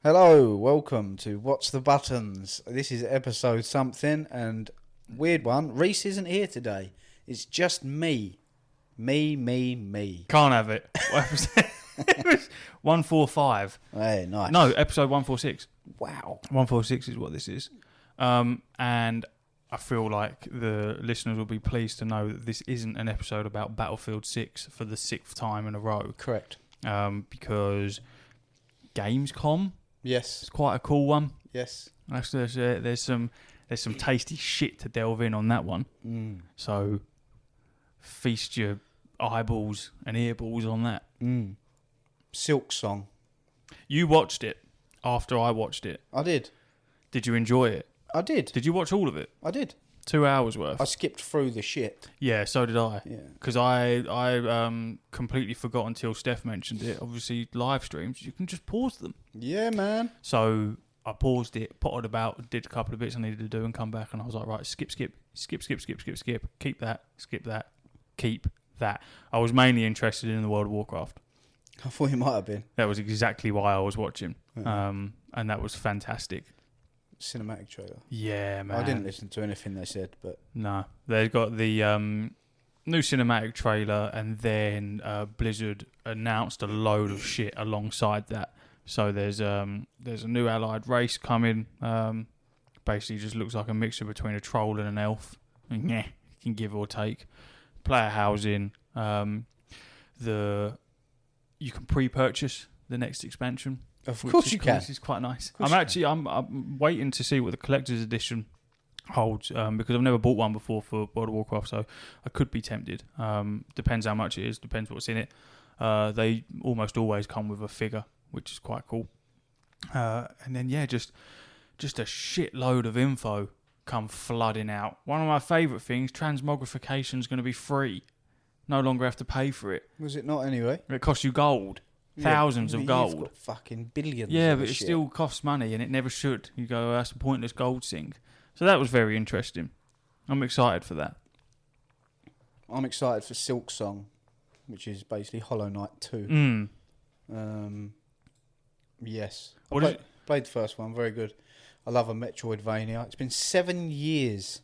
Hello, welcome to What's the Buttons. This is episode something and weird one. Reese isn't here today. It's just me. Me. Can't have it. It was 145. Hey, nice. No, episode 146. Wow. 146 is what this is. And I feel like the listeners will be pleased to know that this isn't an episode about Battlefield 6 for the 6th time in a row. Correct. Because Gamescom Yes. is quite a cool one. Yes. Actually, there's some tasty shit to delve in on that one. So feast your eyeballs and earballs on that. Silk Song. You watched it after I watched it. I did. Did you enjoy it? I did. Did you watch all of it? I did. 2 hours worth. I skipped through the shit. Yeah, so did I. Yeah. Because I completely forgot until Steph mentioned it. Obviously, live streams, you can just pause them. Yeah, man. So I paused it, potted about, did a couple of bits I needed to do and come back, and I was like, right, skip. Keep that, skip that, keep that. I was mainly interested in the World of Warcraft. I thought you might have been. That was exactly why I was watching. Yeah. And that was fantastic. Cinematic trailer. Yeah, man. I didn't listen to anything they said, but... No. They've got the new cinematic trailer, and then Blizzard announced a load of shit alongside that. So there's a new allied race coming. Basically just looks like a mixture between a troll and an elf. Yeah, can give or take. Player housing. You can pre-purchase the next expansion. Of course you can. This is quite nice. I'm waiting to see what the collector's edition holds because I've never bought one before for World of Warcraft, so I could be tempted. Depends how much it is. Depends what's in it. They almost always come with a figure, which is quite cool. And then just a shitload of info come flooding out. One of my favourite things: transmogrification is going to be free. No longer have to pay for it. Was it not anyway? It costs you gold. Thousands of gold. You've got fucking billions. Yeah, of but it shit. still costs money, and it never should. You go, that's a pointless gold sink. So that was very interesting. I'm excited for that. I'm excited for Silk Song, which is basically Hollow Knight 2. Yes. Played the first one, very good. I love a Metroidvania. It's been 7 years.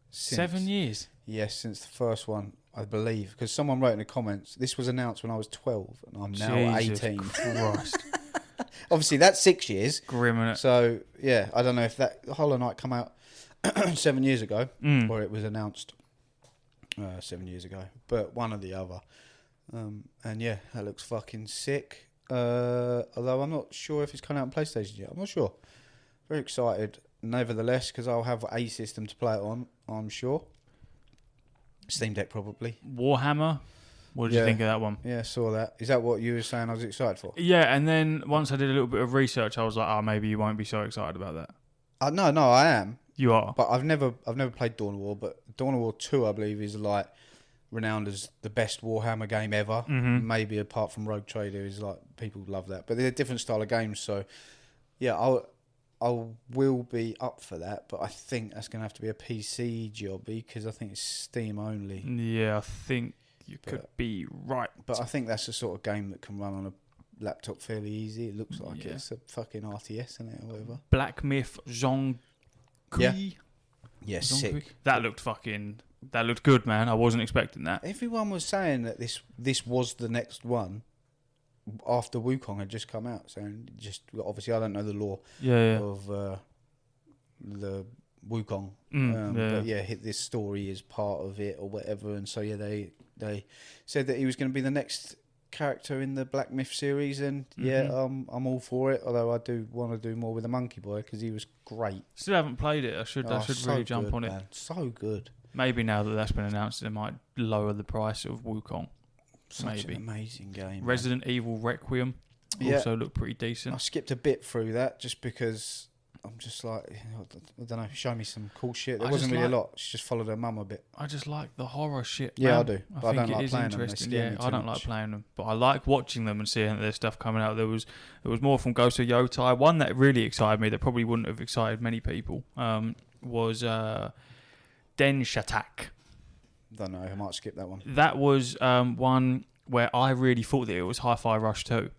7 years? Yes, since the first one, I believe. Because someone wrote in the comments, this was announced when I was 12, and I'm now Jesus 18. Christ. Obviously, that's 6 years. Grim, innit? So, yeah, I don't know if that Hollow Knight come out 7 years ago, or it was announced 7 years ago. But one or the other. And yeah, that looks fucking sick. Although I'm not sure if it's coming out on PlayStation yet. I'm not sure. Very excited, nevertheless, because I'll have a system to play it on, I'm sure. Steam Deck, probably. Warhammer? What did you think of that one? Yeah, saw that. Is that what you were saying I was excited for? Yeah, and then once I did a little bit of research, I was like, maybe you won't be so excited about that. No, I am. You are? But I've never played Dawn of War, but Dawn of War 2, I believe, is like renowned as the best Warhammer game ever. Mm-hmm. Maybe apart from Rogue Trader, is like people love that. But they're a different style of games, so yeah, I will be up for that, but I think that's going to have to be a PC job because I think it's Steam only. Yeah, I think you could be right. But I think that's the sort of game that can run on a laptop fairly easy. It looks like it's a fucking RTS, isn't it, or whatever. Black Myth Zhong Kui. Yeah, sick. That looked good, man. I wasn't expecting that. Everyone was saying that this was the next one after Wukong had just come out. So just obviously I don't know the lore of the Wukong. But yeah, this story is part of it or whatever. And so yeah, they said that he was going to be the next character in the Black Myth series, and I'm all for it. Although I do want to do more with the Monkey Boy because he was great. Still haven't played it. I should really jump on it. Man. So good. Maybe now that that's been announced, it might lower the price of Wukong. Such an amazing game. Resident Evil Requiem also looked pretty decent. I skipped a bit through that just because I'm just like, I don't know, show me some cool shit. There wasn't really a lot. She just followed her mum a bit. I just like the horror shit. Yeah, man. I do. But I don't like playing them. Yeah, I don't like playing them, but I like watching them and seeing that there's stuff coming out. There was more from Ghost of Yotai. One that really excited me that probably wouldn't have excited many people was Den Shatak. Don't know. I might skip that one. That was one where I really thought that it was Hi-Fi Rush 2.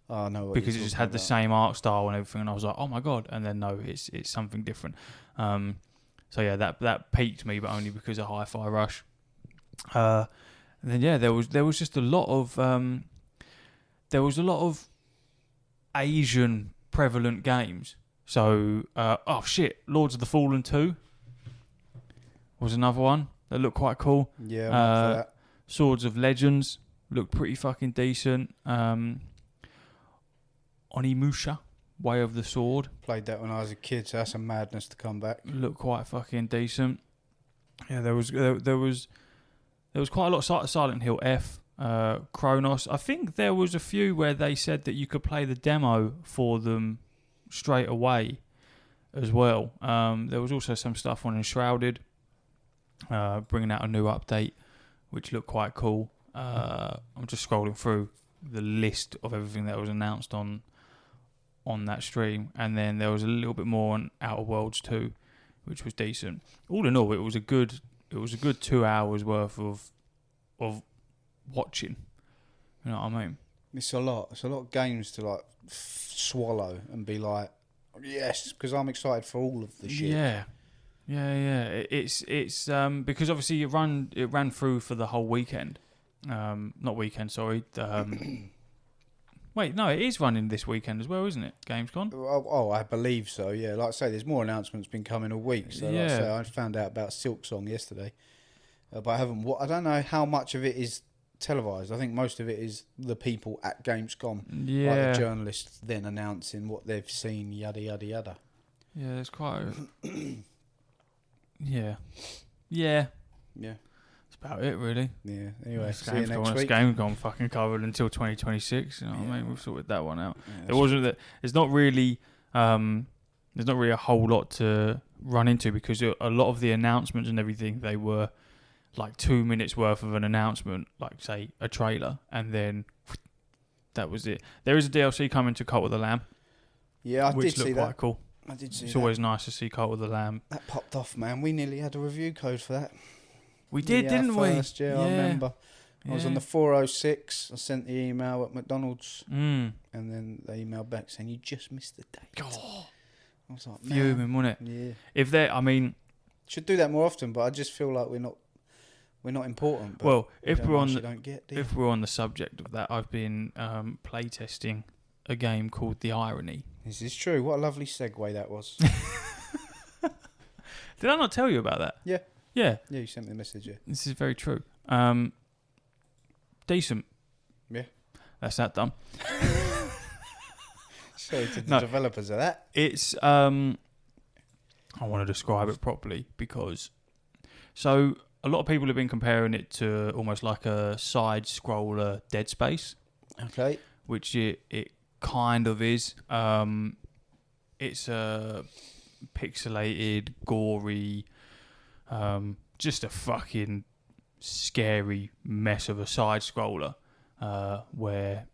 Oh no, because it just had the same art style and everything, and I was like, oh my god! And then no, it's something different. So yeah, that piqued me, but only because of Hi-Fi Rush. And then yeah, there was just a lot of Asian prevalent games. So Lords of the Fallen 2 was another one that looked quite cool. Yeah, I'm up for that. Swords of Legends looked pretty fucking decent. Onimusha, Way of the Sword. Played that when I was a kid, so that's a madness to come back. Looked quite fucking decent. Yeah, there was quite a lot of Silent Hill F, Chronos. I think there was a few where they said that you could play the demo for them straight away as well. There was also some stuff on Enshrouded, bringing out a new update, which looked quite cool. I'm just scrolling through the list of everything that was announced on that stream, and then there was a little bit more on Outer Worlds 2, which was decent. All in all, it was a good 2 hours worth of watching. You know what I mean? It's a lot of games to like swallow and be like, yes, because I'm excited for all of the shit. Yeah. It's because obviously it ran through for the whole weekend. Not weekend, sorry. Wait, no, it is running this weekend as well, isn't it? Gamescom? Oh, I believe so, yeah. Like I say, there's more announcements been coming all week. So like I say, I found out about Silksong yesterday. But I haven't... I don't know how much of it is televised. I think most of it is the people at Gamescom. Yeah. Like the journalists then announcing what they've seen, yada, yada, yada. Yeah, there's quite a... Yeah. That's about it, really. Yeah, anyway, see you Gamescom, next week. Gamescom fucking covered until 2026, you know what I mean? We've sorted that one out. Yeah, There's not really a whole lot to run into, because a lot of the announcements and everything, they were like 2 minutes worth of an announcement, like say a trailer, and then that was it. There is a DLC coming to Cult of the Lamb. Yeah, I did see that. Which looked quite cool. I did see It's always nice to see Cult of the Lamb. That popped off, man. We nearly had a review code for that. We did, didn't we? Yeah, I remember. I was on the 406. I sent the email at McDonald's, and then they emailed back saying you just missed the date. Oh, I was like, fuming, wasn't it? Yeah. If they, I mean, should do that more often, but I just feel like we're not important. But well, if we're on the subject of that, I've been playtesting a game called The Irony. This is true. What a lovely segue that was. Did I not tell you about that? Yeah. Yeah. Yeah, you sent me a message, yeah. This is very true. Decent. Yeah. That's that done. Sorry to the developers of that. It's, I want to describe it properly, because, so a lot of people have been comparing it to almost like a side-scroller Dead Space. Okay. Which it kind of is. It's a pixelated, gory, just a fucking scary mess of a side scroller, where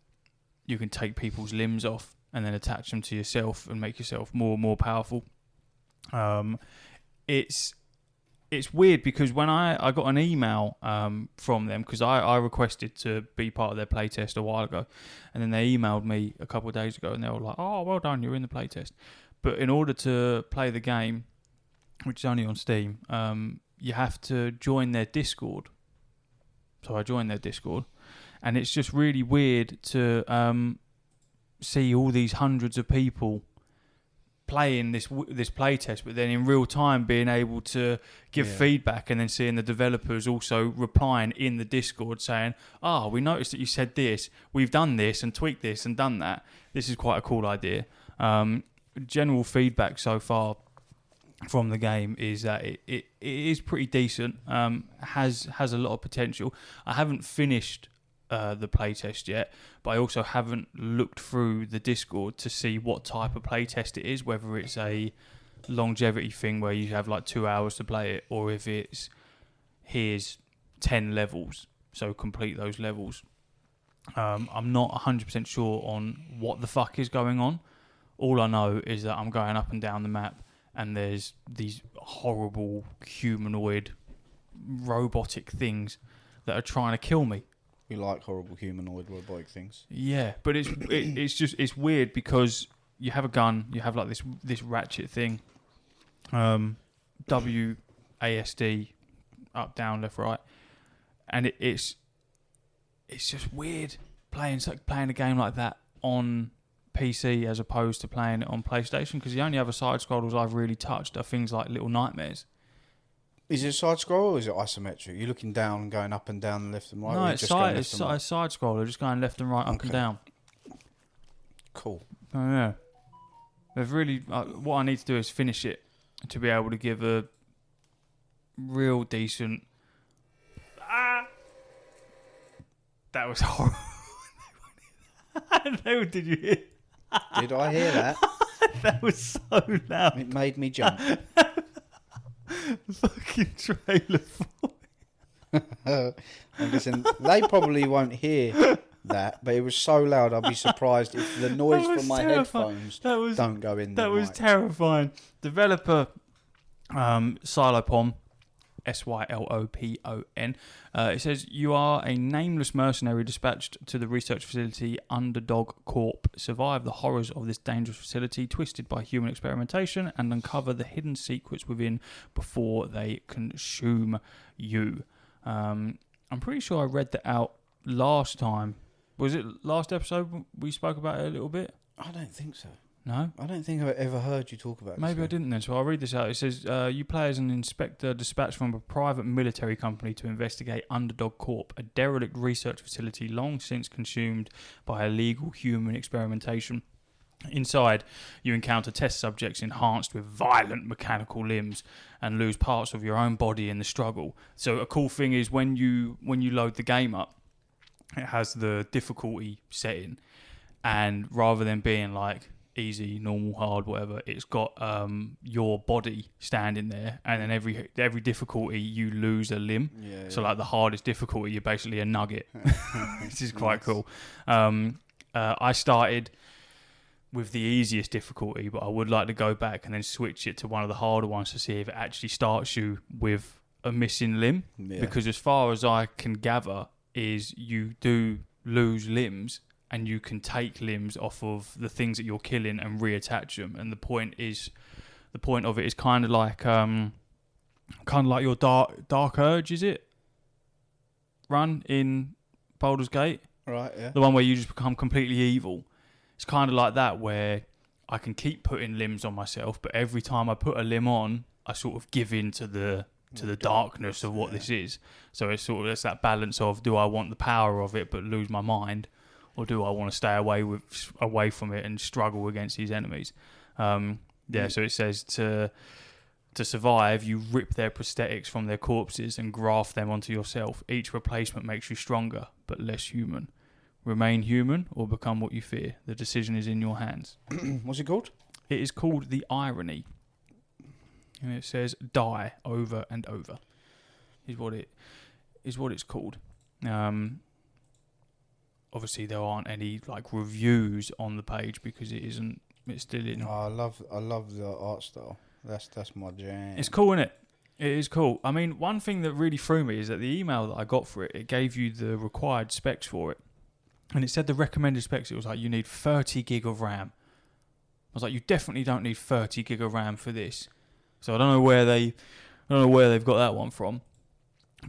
you can take people's limbs off and then attach them to yourself and make yourself more and more powerful. It's weird, because when I got an email from them, because I requested to be part of their playtest a while ago, and then they emailed me a couple of days ago, and they were like, oh, well done, you're in the playtest. But in order to play the game, which is only on Steam, you have to join their Discord. So I joined their Discord, and it's just really weird to see all these hundreds of people playing this playtest, but then in real time being able to give feedback, and then seeing the developers also replying in the Discord saying, we noticed that you said this, we've done this and tweaked this and done that. This is quite a cool idea. General feedback so far from the game is that it is pretty decent, has a lot of potential. I haven't finished the playtest yet, but I also haven't looked through the Discord to see what type of playtest it is, whether it's a longevity thing where you have like 2 hours to play it, or if it's here's 10 levels, so complete those levels. I'm not 100% sure on what the fuck is going on. All I know is that I'm going up and down the map, and there's these horrible humanoid robotic things that are trying to kill me. We like horrible humanoid robotic things. Yeah, but it's weird because you have a gun, you have like this ratchet thing, WASD, up, down, left, right, and it's just weird playing a game like that on PC as opposed to playing it on PlayStation, because the only other side scrollers I've really touched are things like Little Nightmares. Is it a side scroll or is it isometric? You're looking down, going up and down, left and right. No, it's a side scroller, just going left and right, up and down. Cool. Oh yeah, they've really. What I need to do is finish it to be able to give a real decent. That was horrible. Did you hear? Did I hear that? That was so loud. It made me jump. Fucking trailer Listen, they probably won't hear that, but it was so loud. I'd be surprised if the noise from my headphones don't go in. That was terrifying. Developer Silopon, Sylopon. It says, you are a nameless mercenary dispatched to the research facility Underdog Corp. Survive the horrors of this dangerous facility, twisted by human experimentation, and uncover the hidden secrets within before they consume you. I'm pretty sure I read that out last time. Was it last episode we spoke about it a little bit? I don't think so. No? I don't think I've ever heard you talk about it. Maybe I didn't then, so I'll read this out. It says, you play as an inspector dispatched from a private military company to investigate Underdog Corp, a derelict research facility long since consumed by illegal human experimentation. Inside, you encounter test subjects enhanced with violent mechanical limbs and lose parts of your own body in the struggle. So a cool thing is when you load the game up, it has the difficulty setting, and rather than being like easy, normal, hard, whatever, it's got your body standing there, and then every difficulty you lose a limb. So like the hardest difficulty, you're basically a nugget, which is quite cool. I started with the easiest difficulty, but I would like to go back and then switch it to one of the harder ones to see if it actually starts you with a missing limb. Because as far as I can gather, is you do lose limbs, and you can take limbs off of the things that you're killing and reattach them. And the point of it is kind of like your dark urge, is it? Run in Baldur's Gate, right? Yeah. The one where you just become completely evil. It's kind of like that, where I can keep putting limbs on myself, but every time I put a limb on, I sort of give in to the darkness of what this is. So it's that balance of, do I want the power of it but lose my mind, or do I want to stay away from it and struggle against these enemies? So it says to survive, you rip their prosthetics from their corpses and graft them onto yourself. Each replacement makes you stronger but less human. Remain human or become what you fear. The decision is in your hands. What's it called? It is called The Irony. And it says die over and over. Is what it's called. Obviously there aren't any like reviews on the page because it's still in. Oh, I love the art style. That's my jam. It's cool, isn't it? It is cool. I mean, one thing that really threw me is that the email that I got for it gave you the required specs for it. And it said the recommended specs, it was like, you need 30 gig of RAM. I was like, you definitely don't need 30 gig of RAM for this. So I don't know where they've got that one from.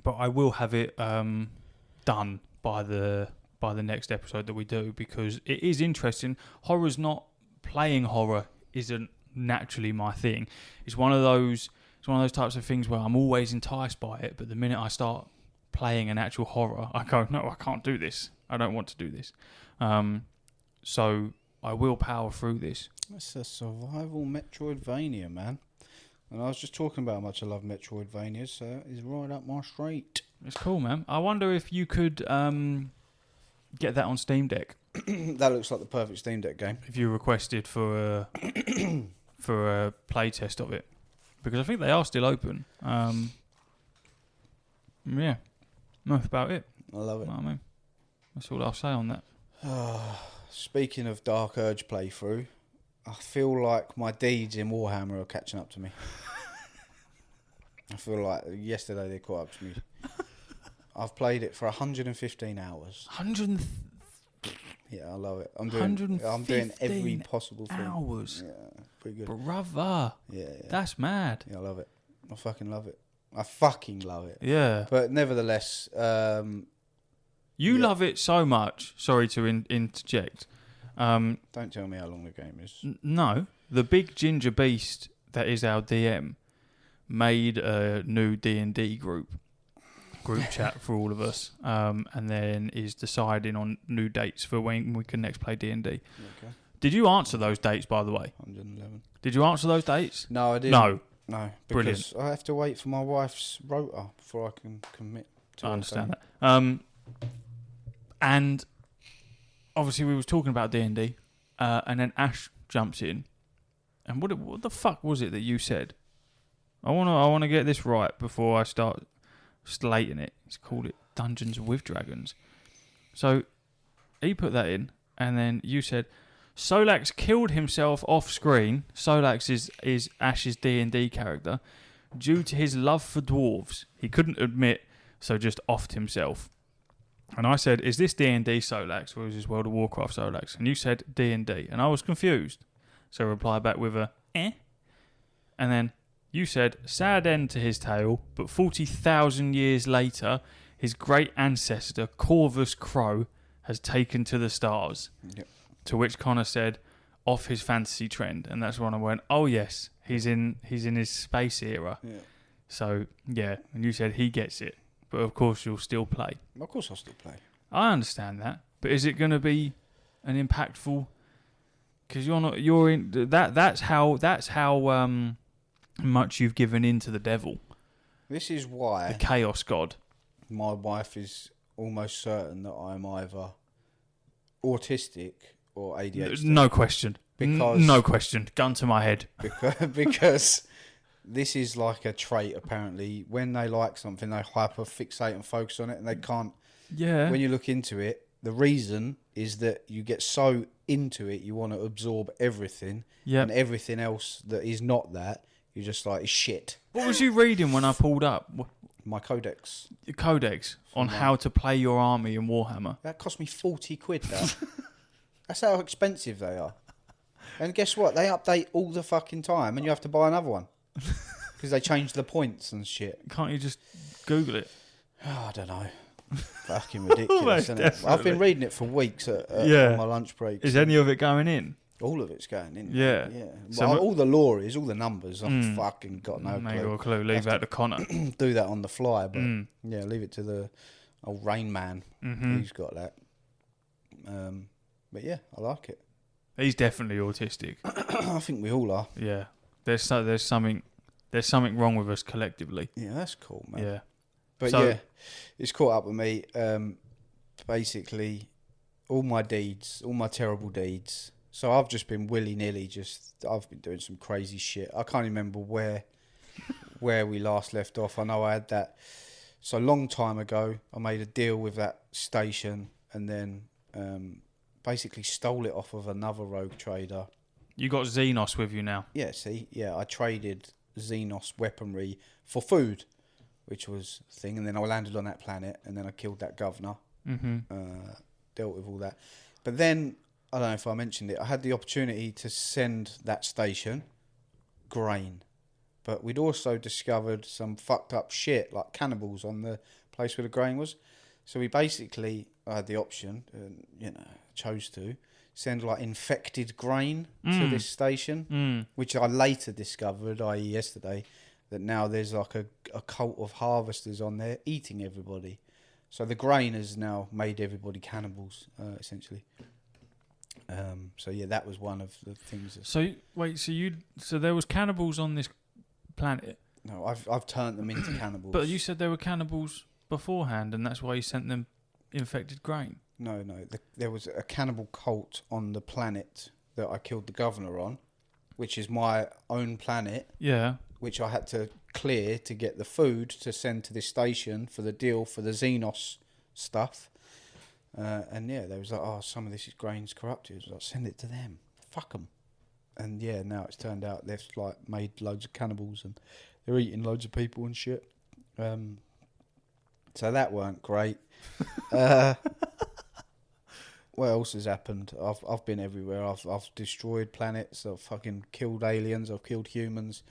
But I will have it done by the next episode that we do, because it is interesting. Playing horror isn't naturally my thing. It's one of those types of things where I'm always enticed by it, but the minute I start playing an actual horror, I go, no, I can't do this. I don't want to do this. So I will power through this. It's a survival Metroidvania, man. And I was just talking about how much I love Metroidvania, so it's right up my street. It's cool, man. I wonder if you could get that on Steam Deck. That looks like the perfect Steam Deck game. If you requested for a play test of it, because I think they are still open. Yeah, that's about it. I love it. I mean, that's all I'll say on that. Speaking of Dark Urge playthrough, I feel like my deeds in Warhammer are catching up to me. I feel like yesterday they caught up to me. I've played it for 115 hours. 100. Yeah, I love it. I'm doing every possible thing. Hours. Yeah, pretty good. Brother. Yeah. That's mad. Yeah, I love it. I fucking love it. I fucking love it. Yeah. But nevertheless, you love it so much. Sorry to interject. Don't tell me how long the game is. No, the big ginger beast that is our DM made a new D&D group chat for all of us, and then is deciding on new dates for when we can next play D&D. Okay. Did you answer those dates, by the way? 111. Did you answer those dates? No, I didn't. No, because Brilliant. I have to wait for my wife's rota before I can commit to it. I understand that. And obviously we was talking about D&D, and then Ash jumps in. And what the fuck was it that you said? I wanna get this right before I start slating it. He's called it Dungeons with Dragons. So he put that in, and then you said Solax killed himself off screen. Solax is Ash's D&D character due to his love for dwarves. He couldn't admit, so just offed himself. And I said, is this D&D Solax or is this World of Warcraft Solax? And you said D&D, and I was confused. So I replied back with a eh. And then you said, sad end to his tale, but 40,000 years later, his great ancestor, Corvus Crow, has taken to the stars. Yep. To which Connor said, off his fantasy trend. And that's when I went, oh yes, he's in his space era. Yeah. So, yeah, and you said he gets it. But of course you'll still play. Of course I'll still play. I understand that. But is it going to be an impactful... Because you're in... That's how much you've given in to the devil. This is why... The chaos god. My wife is almost certain that I'm either autistic or ADHD. No question. Because no question. Gun to my head. Because this is like a trait, apparently. When they like something, they hyper-fixate and focus on it, and they can't... Yeah. When you look into it, the reason is that you get so into it, you want to absorb everything, and everything else that is not that, you're just like, is shit. What was you reading when I pulled up? My codex. Your codex on how to play your army in Warhammer. That cost me 40 quid, that. That's how expensive they are. And guess what? They update all the fucking time, and you have to buy another one. Because they change the points and shit. Can't you just Google it? Oh, I don't know. Fucking ridiculous, isn't it? I've been reading it for weeks on my lunch breaks. Is any of it going in? All of it's going in. Yeah. So all the lore is, all the numbers, I've fucking got no clue. No clue. Leave that to Connor. Do that on the fly, but yeah, leave it to the old Rain Man. Mm-hmm. He's got that. But yeah, I like it. He's definitely autistic. I think we all are. Yeah. There's something wrong with us collectively. Yeah, that's cool, man. Yeah. But yeah, it's caught up with me. Basically, all my terrible deeds. So I've just been willy-nilly, I've been doing some crazy shit. I can't remember where we last left off. I know I had that. So a long time ago, I made a deal with that station and then basically stole it off of another rogue trader. You got Xenos with you now? Yeah, see? Yeah, I traded Xenos weaponry for food, which was a thing. And then I landed on that planet and then I killed that governor. Mm-hmm. Dealt with all that. But then... I don't know if I mentioned it. I had the opportunity to send that station grain, but we'd also discovered some fucked up shit like cannibals on the place where the grain was. So I had the option, chose to send like infected grain to this station, which I later discovered, i.e. yesterday, that now there's like a cult of harvesters on there eating everybody. So the grain has now made everybody cannibals, essentially. So yeah, that was one of the things. So there was cannibals on this planet? No, I've turned them into cannibals. But you said there were cannibals beforehand, and that's why you sent them infected grain. No, there was a cannibal cult on the planet that I killed the governor on, which is my own planet. Yeah. Which I had to clear to get the food to send to this station for the deal for the Xenos stuff. And yeah, they was like, some of this is grain's corrupted. I was like, send it to them. Fuck them. And yeah, now it's turned out they've like made loads of cannibals and they're eating loads of people and shit. So that weren't great. What else has happened? I've been everywhere. I've destroyed planets. I've fucking killed aliens. I've killed humans.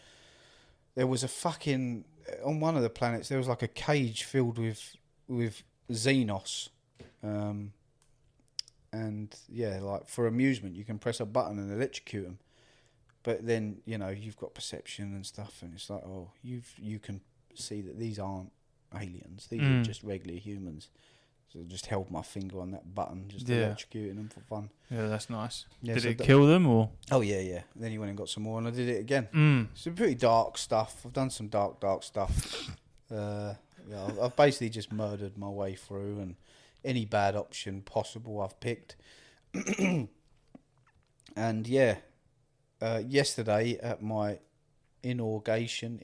There was a fucking on one of the planets. There was like a cage filled with Xenos, and yeah, like for amusement, you can press a button and electrocute them. But then you've got perception and stuff, and it's like, oh, you can see that these aren't aliens. These are just regular humans. So I just held my finger on that button, just electrocuting them for fun. Yeah, that's nice. Yeah, did it kill them or? Oh yeah. Then he went and got some more, and I did it again. Some pretty dark stuff. I've done some dark stuff. I've basically just murdered my way through, and any bad option possible I've picked. And yesterday at my inauguration,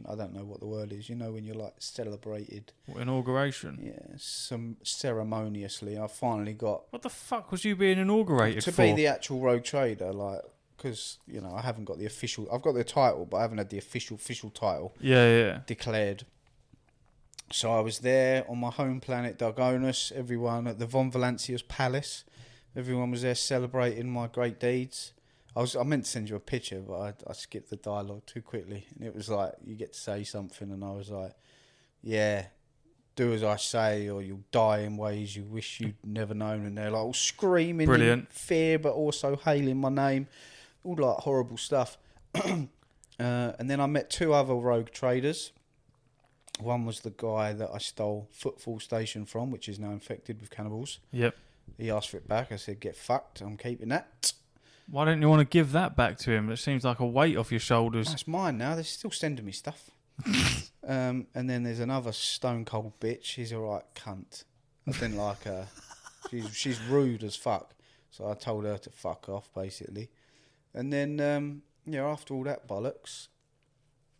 I don't know what the word is, when you're like celebrated. What, inauguration? Yeah, some ceremoniously I finally got... What the fuck was you being inaugurated for? To be the actual Rogue Trader, like, because, I haven't got the official... I've got the title, but I haven't had the official title declared. So I was there on my home planet, Dargonus, everyone at the Von Valancius Palace. Everyone was there celebrating my great deeds. I meant to send you a picture, but I skipped the dialogue too quickly. And it was like, you get to say something, and I was like, yeah, do as I say, or you'll die in ways you wish you'd never known. And they're like all screaming in fear, but also hailing my name. All like horrible stuff. And then I met two other rogue traders. One was the guy that I stole Footfall Station from, which is now infected with cannibals. Yep. He asked for it back. I said, get fucked. I'm keeping that. Why don't you want to give that back to him? It seems like a weight off your shoulders. That's mine now. They're still sending me stuff. And then there's another stone cold bitch. She's a right cunt. I didn't like her. She's rude as fuck. So I told her to fuck off, basically. And then, after all that bollocks,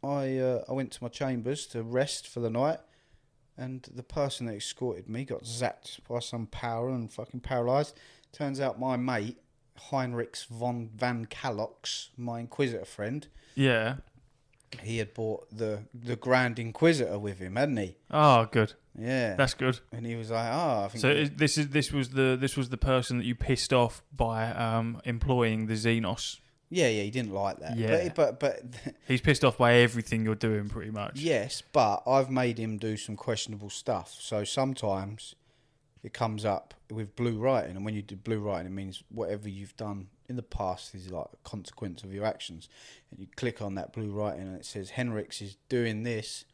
I went to my chambers to rest for the night. And the person that escorted me got zapped by some power and fucking paralysed. Turns out my mate, Heinrich van Kalox, my Inquisitor friend. Yeah. He had brought the Grand Inquisitor with him, hadn't he? Oh, good. Yeah. That's good. And he was like, I think... So this was the person that you pissed off by employing the Xenos. Yeah, he didn't like that. Yeah. But he's pissed off by everything you're doing, pretty much. Yes, but I've made him do some questionable stuff. So sometimes it comes up with blue writing, and when you do blue writing, it means whatever you've done in the past is like a consequence of your actions. And you click on that blue writing, and it says Henrix is doing this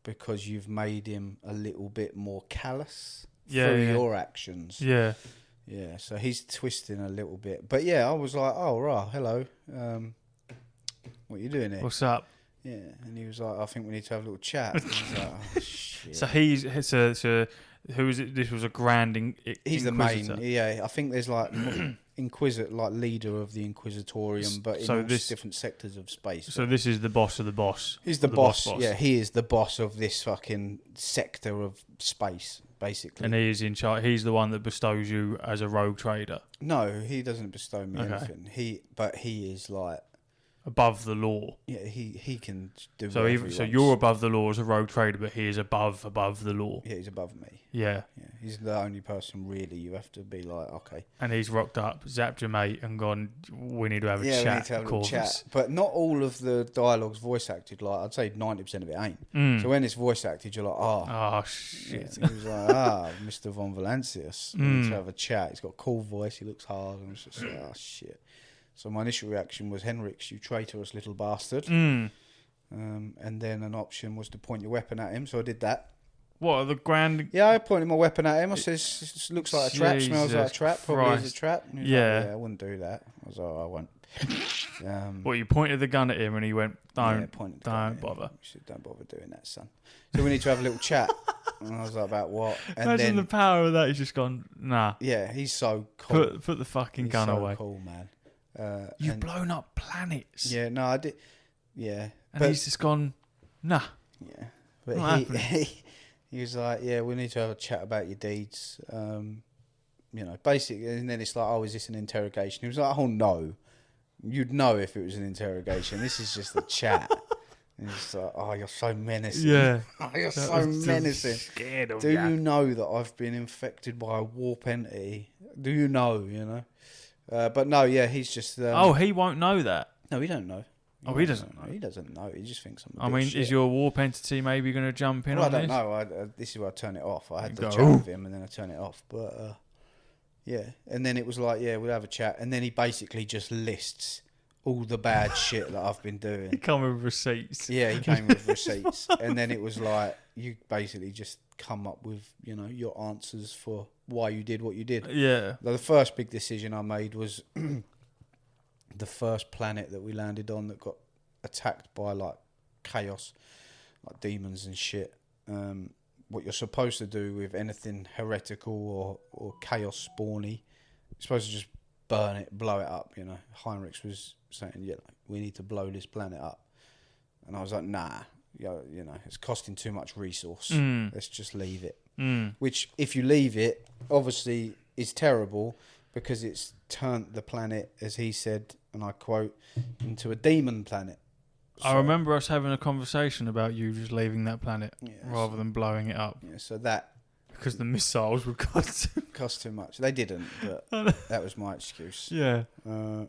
because you've made him a little bit more callous through your actions. Yeah. Yeah, so he's twisting a little bit. But yeah, I was like, oh, right, hello. What are you doing here? What's up? Yeah, and he was like, I think we need to have a little chat. And I was like, oh, shit. So who is it? This was a Grand He's Inquisitor. The main, yeah. I think there's like Inquisitor, like leader of the Inquisitorium, but in different sectors of space. So this is the boss of the boss. He's the boss. Yeah, he is the boss of this fucking sector of space, basically. And he is in charge. He's the one that bestows you as a rogue trader. No, he doesn't bestow me anything. He is like above the law. Yeah, he can do. So you're above the law as a rogue trader, but he is above the law. Yeah, he's above me. Yeah. He's the only person really you have to be like, okay. And he's rocked up, zapped your mate, and gone, we need to have a chat. Yeah, we need to have a little chat. But not all of the dialogue's voice acted. Like, I'd say 90% of it ain't. So when it's voice acted, you're like, oh shit. Yeah. He was like, Mr. Von Valancius. We need to have a chat. He's got a cool voice. He looks hard. And it's just like, oh shit. So my initial reaction was, Henrix, you traitorous little bastard. And then an option was to point your weapon at him. So I did that. What, the Grand... Yeah, I pointed my weapon at him. I said, this looks like a trap, smells like a trap, probably is a trap. And he was like, I wouldn't do that. I was like, I won't. Well, you pointed the gun at him and he went, don't bother. You said, don't bother doing that, son. So we need to have a little chat. And I was like, about what? And imagine the power of that. He's just gone, nah. Yeah, he's so cool. Put the fucking gun away. He's so cool, man. You've blown up planets. Yeah, no, I did. Yeah. And he's just gone, nah. Yeah. But he was like, yeah, we need to have a chat about your deeds. Basically, and then it's like, oh, is this an interrogation? He was like, oh, no. You'd know if it was an interrogation. This is just a chat. And it's like, oh, you're so menacing. Yeah. Oh, you're so menacing. Scared of Do ya. you know that I've been infected by a warp entity? Do you know, But no, yeah, he's just... he won't know that. No, he don't know. He doesn't know. He doesn't know. He just thinks I'm a I bit mean, of shit. is your warp entity maybe going to jump in Well, on I don't this? know. This is where I turn it off. I had to Go, chat with him and then I turn it off. But, yeah. And then it was like, yeah, we'll have a chat. And then he basically just lists all the bad shit that I've been doing. He come with receipts. Yeah, he came with receipts. And then it was like, you basically just come up with, your answers for why you did what you did. Yeah. The first big decision I made was the first planet that we landed on that got attacked by, like, chaos, like demons and shit. What you're supposed to do with anything heretical or chaos spawny, you're supposed to just burn it, blow it up, Heinrichs was saying, yeah, like, we need to blow this planet up. And I was like, nah, it's costing too much resource. Let's just leave it. Which, if you leave it, obviously is terrible because it's turned the planet, as he said, and I quote, into a demon planet. So, I remember us having a conversation about you just leaving that planet rather than blowing it up. Yeah, so that... Because the missiles would cost too much. They didn't, but that was my excuse. Yeah.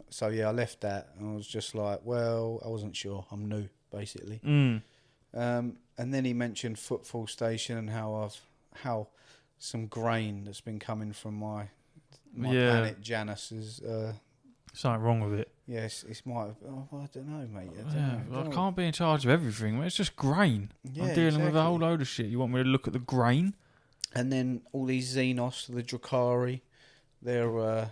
So, yeah, I left that and I was just like, well, I wasn't sure. I'm new, basically. And then he mentioned Footfall Station and how some grain that's been coming from my planet Janus is... something wrong with it. Yes, it's my... Oh, I don't know, mate. I don't know. Can't be in charge of everything, mate. It's just grain. Yeah, I'm dealing with a whole load of shit. You want me to look at the grain? And then all these Xenos, the Drakari, they're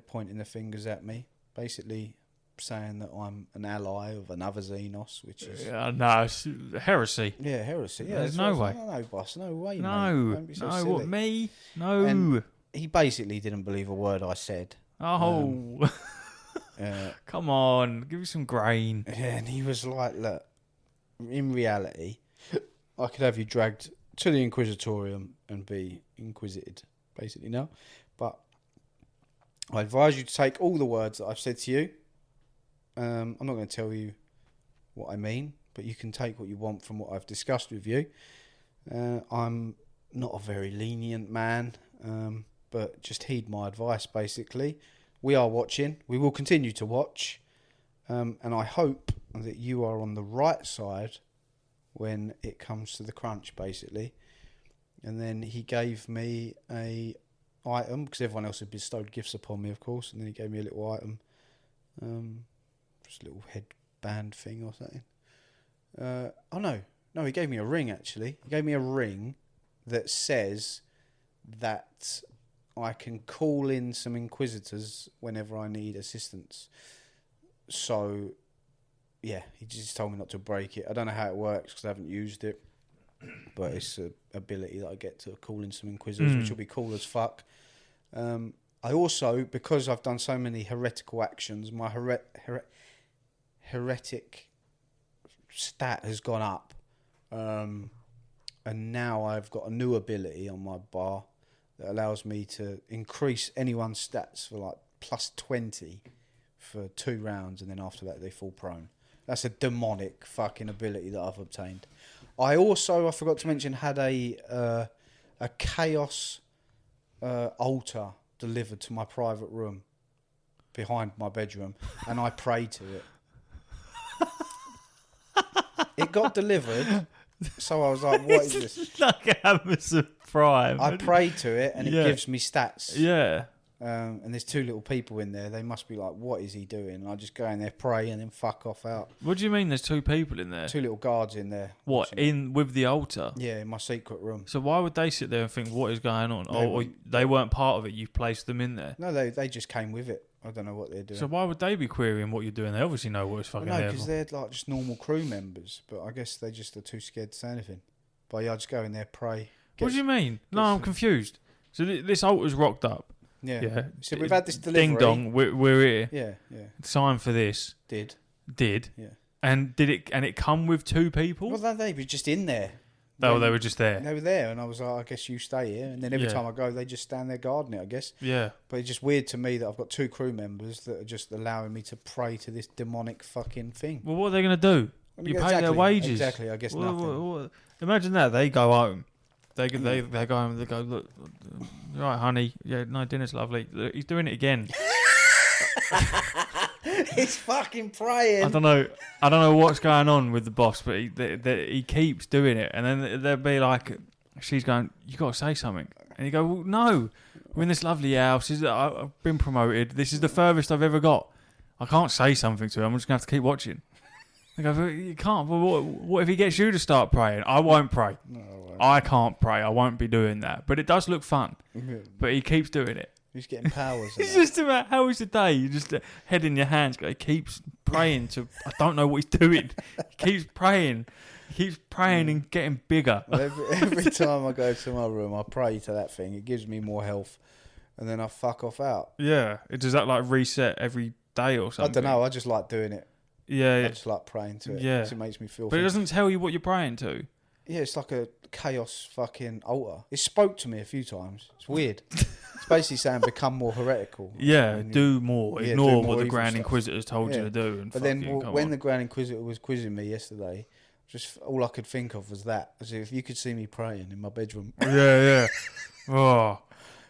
pointing their fingers at me, basically saying that I'm an ally of another Xenos, which is... no, it's heresy. Yeah, heresy. Yeah, there's no way. No, boss, no way, no, mate. Don't be so silly. What, me? No. And he basically didn't believe a word I said. Oh, come on, give me some grain. Yeah, and he was like, look, in reality, I could have you dragged to the Inquisitorium and be inquisited, basically, now. But I advise you to take all the words that I've said to you. I'm not going to tell you what I mean, but you can take what you want from what I've discussed with you. I'm not a very lenient man, but just heed my advice, basically. We are watching. We will continue to watch. And I hope that you are on the right side when it comes to the crunch, basically. And then he gave me a item, because everyone else had bestowed gifts upon me, of course. And then he gave me a little item. Just a little headband thing or something. No, he gave me a ring, actually. He gave me a ring that says that I can call in some Inquisitors whenever I need assistance. So, yeah, he just told me not to break it. I don't know how it works because I haven't used it. But it's an ability that I get to call in some Inquisitors, which will be cool as fuck. I also, because I've done so many heretical actions, my heretic stat has gone up. And now I've got a new ability on my bar that allows me to increase anyone's stats for like plus 20 for 2 rounds, and then after that they fall prone. That's a demonic fucking ability that I've obtained. I also, I forgot to mention, had a chaos altar delivered to my private room behind my bedroom, and I prayed to it. It got delivered, so I was like, what is this? It's like Amazon Prime. I prayed to it, and it gives me stats. Yeah. And there's 2 little people in there. They must be like, what is he doing? And I just go in there, pray, and then fuck off out. What do you mean there's 2 people in there? 2 little guards in there. What, with the altar? Yeah, in my secret room. So why would they sit there and think, what is going on? Or they weren't part of it, you've placed them in there? No, they just came with it. I don't know what they're doing. So why would they be querying what you're doing? They obviously know what it's fucking there. No, because they're like just normal crew members. But I guess they just are too scared to say anything. But yeah, I just go in there, pray. What do you mean? No, I'm confused. So this altar's rocked up. Yeah. So we've had this delivery. Ding dong, we're here. Yeah. Sign for this. Did. Yeah. And it come with 2 people? Well, they were just in there. They were just there. They were there, and I was like, I guess you stay here. And then every time I go, they just stand there guarding it, I guess. Yeah. But it's just weird to me that I've got 2 crew members that are just allowing me to pray to this demonic fucking thing. Well, what are they going to do? You pay their wages. Exactly, I guess nothing. Imagine that. They go home. They go home. They go, look, right, honey. Yeah, no, dinner's lovely. Look, he's doing it again. He's fucking praying. I don't know what's going on with the boss, but he keeps doing it. And then they'll be like, she's going, you got to say something. And you go, well, no. We're in this lovely house. I've been promoted. This is the furthest I've ever got. I can't say something to him. I'm just going to have to keep watching. I go, but you can't. But what if he gets you to start praying? I won't pray. No, I won't. I can't pray. I won't be doing that. But it does look fun. But he keeps doing it. He's getting powers. It's just about how was the day? You just head in your hands. He keeps praying to. I don't know what he's doing. He keeps praying. He keeps praying and getting bigger. Well, every time I go to my room, I pray to that thing. It gives me more health, and then I fuck off out. Yeah. Does that like reset every day or something? I don't know. I just like doing it. Yeah. I just like praying to it. Yeah. It makes me feel. But it doesn't tell you what you're praying to. Yeah, it's like a chaos fucking altar. It spoke to me a few times. It's weird. It's basically saying become more heretical. Yeah, do more. Yeah, Ignore do what more the evil Grand stuff. Inquisitor's told you to do. And but then when the Grand Inquisitor was quizzing me yesterday, just all I could think of was that. As if you could see me praying in my bedroom. Yeah. Oh.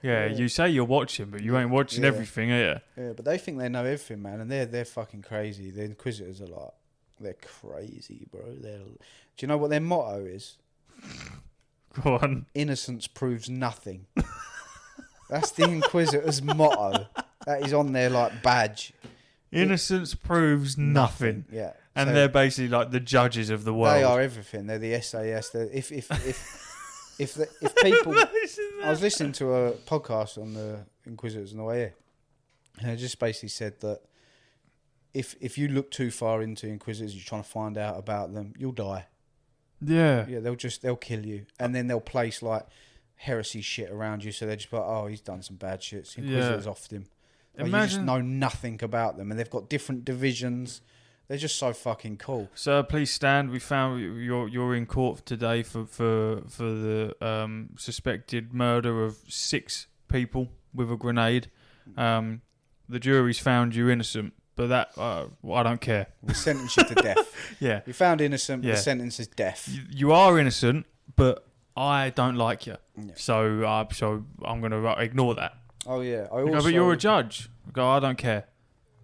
Yeah, you say you're watching, but you ain't watching everything, are you? Yeah, but they think they know everything, man, and they're fucking crazy. The Inquisitors are like, they're crazy, bro. Do you know what their motto is? Go on. Innocence proves nothing. That's the Inquisitor's motto. That is on their like badge. Innocence proves nothing. Yeah, and so they're basically like the judges of the world. They are everything. They're the SAS. If people, I was listening to a podcast on the Inquisitors on the way here, and it just basically said that if you look too far into Inquisitors, you're trying to find out about them, you'll die. Yeah. Yeah, they'll kill you, and then they'll place like heresy shit around you. So they're just like, oh, he's done some bad shit. So Inquisitors offed him. Like, you just know nothing about them, and they've got different divisions. They're just so fucking cool. Sir, please stand. We found you're in court today for the suspected murder of 6 people with a grenade. The jury's found you innocent, but that I don't care. We'll sentence you to death. Yeah, you found innocent, but the sentence is death. You are innocent, but I don't like you. Yeah. So I'm gonna ignore that. Oh yeah, but you're a judge. I don't care.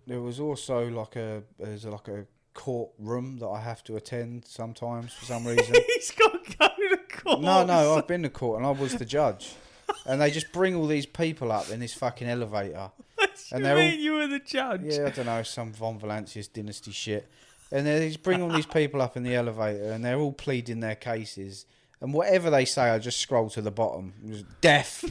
There was also there's like a courtroom that I have to attend sometimes for some reason. He's got to go to court. No, I've been to court and I was the judge. And they just bring all these people up in this fucking elevator. And you mean you were the judge? Yeah, I don't know, some Von Valancius dynasty shit. And they just bring all these people up in the elevator and they're all pleading their cases. And whatever they say, I just scroll to the bottom. Death.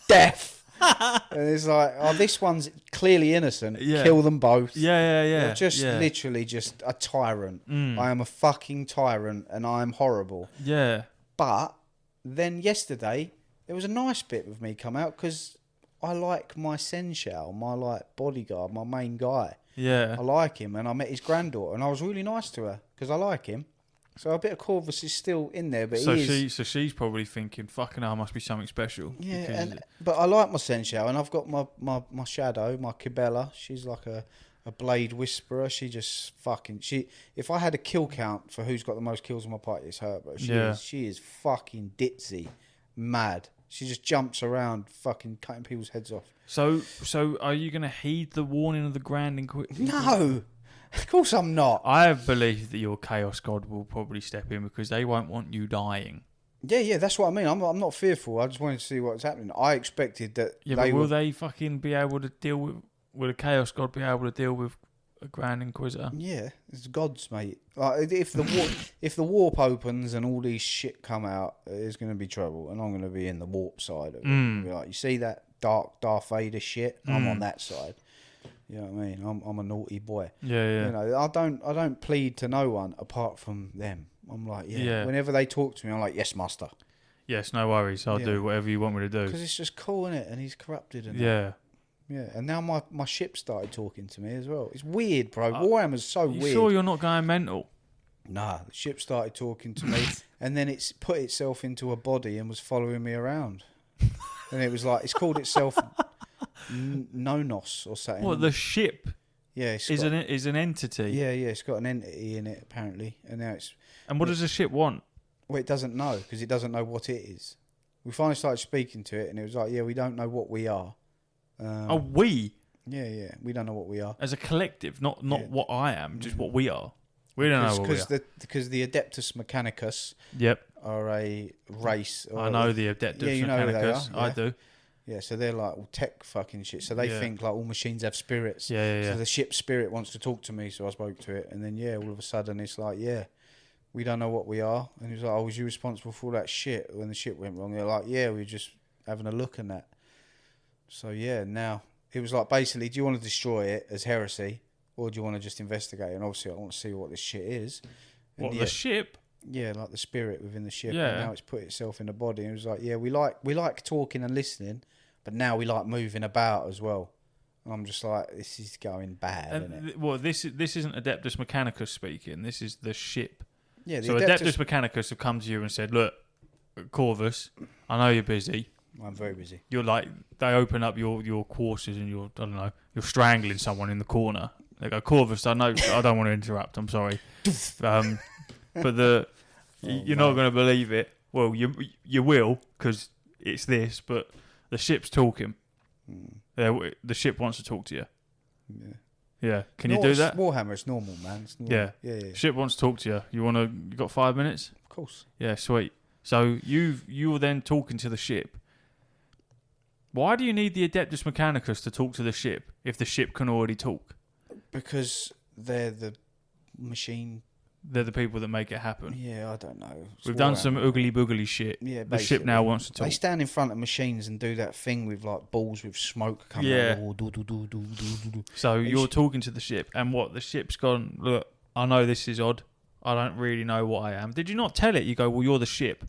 Death. And it's like, oh, this one's clearly innocent. Yeah. Kill them both. Yeah. They're just literally just a tyrant. I am a fucking tyrant and I am horrible. Yeah. But then yesterday, there was a nice bit of me come out because I like my Senshao, my like bodyguard, my main guy. Yeah. I like him, and I met his granddaughter, and I was really nice to her because I like him. So a bit of Corvus is still in there, but she's probably thinking, "Fucking hell, must be something special." Yeah, but I like my Senshao, and I've got my shadow, my Kibella. She's like a blade whisperer. She just fucking if I had a kill count for who's got the most kills on my party, it's her. But she is fucking ditzy, mad. She just jumps around, fucking cutting people's heads off. So are you going to heed the warning of the Grand Inquisitor? No, of course I'm not. I believe that your Chaos God will probably step in because they won't want you dying. Yeah, that's what I mean. I'm not fearful. I just wanted to see what's happening. I expected that. Yeah, but will they fucking be able to deal with? Will a Chaos God be able to deal with a Grand Inquisitor? Yeah, it's gods, mate. Like if the warp opens and all these shit come out, there's going to be trouble, and I'm going to be in the warp side of it. Be like, you see that Darth Vader shit? I'm on that side. You know what I mean? I'm a naughty boy. Yeah. You know, I don't plead to no one apart from them. I'm like, whenever they talk to me, I'm like, yes, master. Yes, no worries. I'll do whatever you want me to do. Because it's just cool, innit? And he's corrupted. And yeah. Yeah, and now my ship started talking to me as well. It's weird, bro. Warhammer's so weird. You sure you're not going mental? Nah, the ship started talking to me, and then it's put itself into a body and was following me around. And it was like, it's called itself Nonos or something. What, the ship? Yeah, is an entity. Yeah, it's got an entity in it apparently, and now it's. And what does the ship want? Well, it doesn't know because it doesn't know what it is. We finally started speaking to it, and it was like, "Yeah, we don't know what we are." We. Yeah, we don't know what we are as a collective, not what I am, just what we are. We don't know what we are. Because the Adeptus Mechanicus. Yep. Are a race. I know the Adeptus Mechanicus. I do. Yeah, so they're like all tech fucking shit. So they think like all machines have spirits. Yeah. So the ship's spirit wants to talk to me, so I spoke to it, and then all of a sudden it's like, we don't know what we are, and he was like, "Oh, was you responsible for all that shit when the ship went wrong?" They're like, "Yeah, we were just having a look and that." So now it was like basically, do you want to destroy it as heresy, or do you want to just investigate? And obviously, I want to see what this shit is. And the ship? Yeah, like the spirit within the ship. Yeah. And now it's put itself in the body. And it was like, we like talking and listening, but now we like moving about as well. And I'm just like, this is going bad, isn't it? Well, this isn't Adeptus Mechanicus speaking. This is the ship. Yeah. So Adeptus Mechanicus have come to you and said, "Look, Corvus, I know you're busy. I'm very busy." You're like, they open up your quarters and you're strangling someone in the corner. They go, "Corvus, I know, I don't want to interrupt. I'm sorry, but you're not going to believe it. Well, you will because it's this, but the ship's talking. The ship wants to talk to you. Yeah. Can you do that? Warhammer, it's normal, man. It's normal. Yeah. Ship wants to talk to you. You got 5 minutes? Of course. Yeah, sweet. So you're then talking to the ship. Why do you need the Adeptus Mechanicus to talk to the ship if the ship can already talk? Because they're the machine. They're the people that make it happen. Yeah, I don't know. We've done some oogly boogly shit. Yeah, the ship now wants to talk. They stand in front of machines and do that thing with like balls with smoke coming out. So you're talking to the ship, and what the ship's gone, "Look, I know this is odd. I don't really know what I am." Did you not tell it? You go, "Well, you're the ship."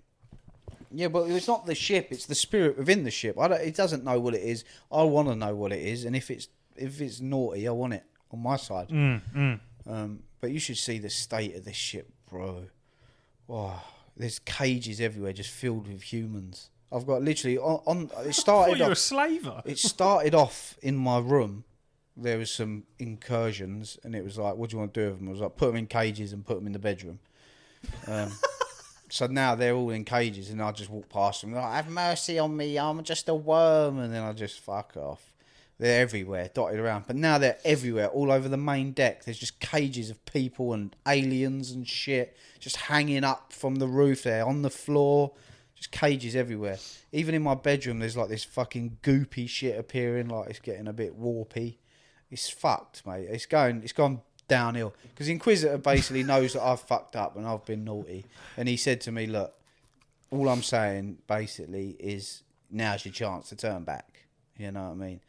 Yeah, but it's not the ship; it's the spirit within the ship. It doesn't know what it is. I want to know what it is, and if it's naughty, I want it on my side. But you should see the state of this ship, bro. Wow, there's cages everywhere, just filled with humans. I've got literally on. It started. You're a slaver. It started off in my room. There was some incursions, and it was like, "What do you want to do with them?" I was like, "Put them in cages and put them in the bedroom." So now they're all in cages, and I just walk past them. They're like, "Have mercy on me, I'm just a worm," and then I just fuck off. They're everywhere, dotted around. But now they're everywhere, all over the main deck. There's just cages of people and aliens and shit just hanging up from the roof there, on the floor. Just cages everywhere. Even in my bedroom, there's like this fucking goopy shit appearing, like it's getting a bit warpy. It's fucked, mate. It's gone downhill. Because the Inquisitor basically knows that I've fucked up and I've been naughty. And he said to me, "Look, all I'm saying basically is now's your chance to turn back." You know what I mean?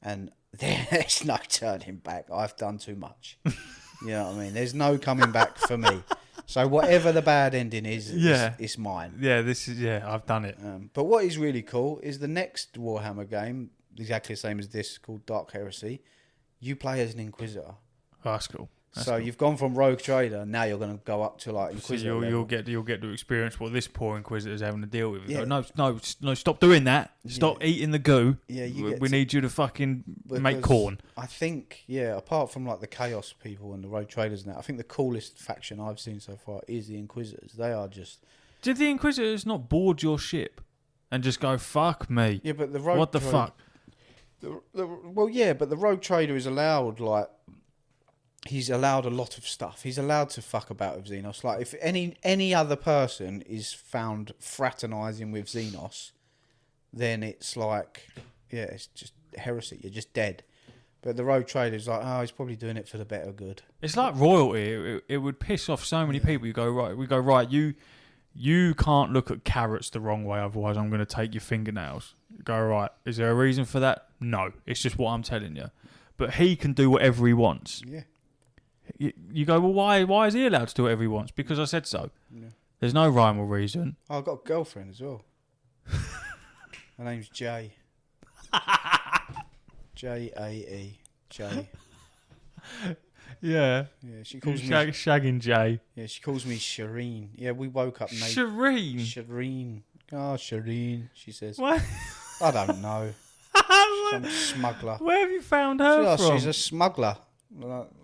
And there's no turning back. I've done too much. You know what I mean? There's no coming back for me. So whatever the bad ending is, it's mine. Yeah, I've done it. But what is really cool is the next Warhammer game, exactly the same as this, called Dark Heresy. You play as an Inquisitor. Oh, that's cool. So you've gone from Rogue Trader, now you're going to go up to like Inquisitor. So you'll get to experience what this poor Inquisitor's having to deal with. Yeah. Go, no, stop doing that. Stop eating the goo. Yeah, we need you to fucking make corn. I think, apart from like the Chaos people and the Rogue Traders and that, I think the coolest faction I've seen so far is the Inquisitors. They are just... Did the Inquisitors not board your ship and just go, "Fuck me"? Yeah, but the Rogue... What the fuck? But the Rogue Trader is allowed, like... He's allowed a lot of stuff. He's allowed to fuck about with Xenos. Like, if any other person is found fraternising with Xenos, then it's like, it's just heresy. You're just dead. But the Rogue Trader's like, he's probably doing it for the better good. It's like royalty. It would piss off so many people. You go, right, you can't look at carrots the wrong way, otherwise I'm going to take your fingernails. You go, right, is there a reason for that? No, it's just what I'm telling you. But he can do whatever he wants. Yeah. You go, well, why is he allowed to do whatever he wants? Because I said so. Yeah. There's no rhyme or reason. I've got a girlfriend as well. Her name's Jay. J-A-E. Jay. Yeah. Yeah, she calls me... Shagging Jay. Yeah, she calls me Shireen. Yeah, we woke up naked. Shireen? Oh, Shireen, she says. What? I don't know. Some smuggler. Where have you found her from? She's a smuggler.